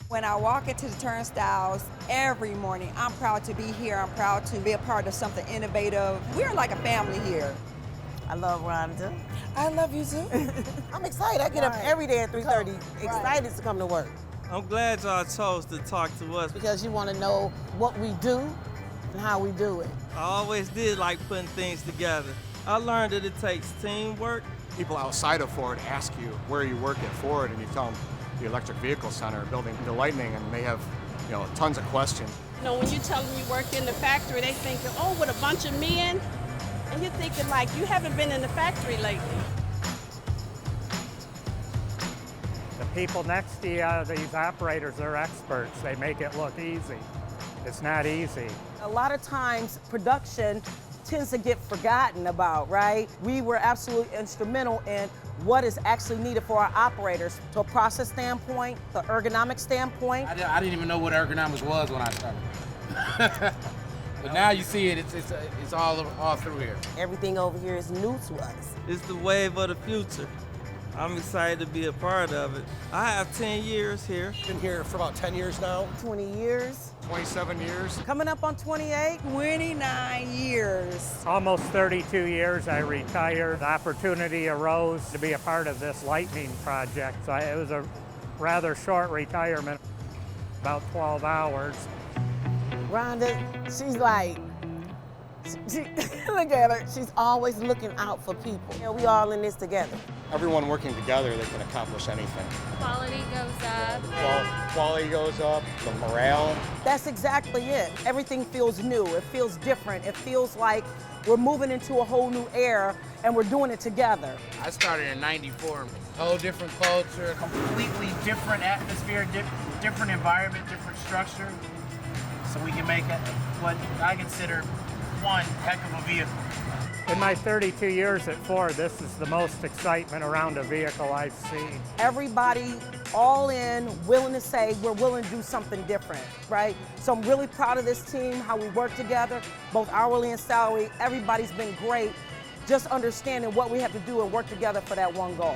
When I walk into the turnstiles every morning, I'm proud to be here. I'm proud to be a part of something innovative. We're like a family here. I love Ronda. I love you too. I'm excited. I get up every day at 3:30, excited to come to work. I'm glad y'all chose to talk to us. Because you want to know what we do and how we do it. I always did like putting things together. I learned that it takes teamwork. People outside of Ford ask you where you work at Ford, and you tell them the Electric Vehicle Center, building the Lightning, and they have, tons of questions. When you tell them you work in the factory, they think, oh, with a bunch of men, and you're thinking like, you haven't been in the factory lately. The people next to you, these operators, are experts. They make it look easy. It's not easy. A lot of times, production tends to get forgotten about, right? We were absolutely instrumental in what is actually needed for our operators, to a process standpoint, the ergonomic standpoint. I didn't even know what ergonomics was when I started. But now you see it, it's all through here. Everything over here is new to us. It's the wave of the future. I'm excited to be a part of it. I have 10 years here. Been here for about 10 years now. 20 years. 27 years. Coming up on 28. 29 years. Almost 32 years I retired. The opportunity arose to be a part of this Lightning project. So it was a rather short retirement, about 12 hours. Rhonda, she's like, look at her. She's always looking out for people. We all in this together. Everyone working together, they can accomplish anything. Quality goes up. Quality goes up, the morale. That's exactly it. Everything feels new. It feels different. It feels like we're moving into a whole new era and we're doing it together. I started in '94. Whole different culture, completely different atmosphere, different environment, different structure. So we can make it what I consider one heck of a vehicle. In my 32 years at Ford, this is the most excitement around a vehicle I've seen. Everybody all in, willing to say we're willing to do something different, right? So I'm really proud of this team, how we work together, both hourly and salary. Everybody's been great, just understanding what we have to do and work together for that one goal.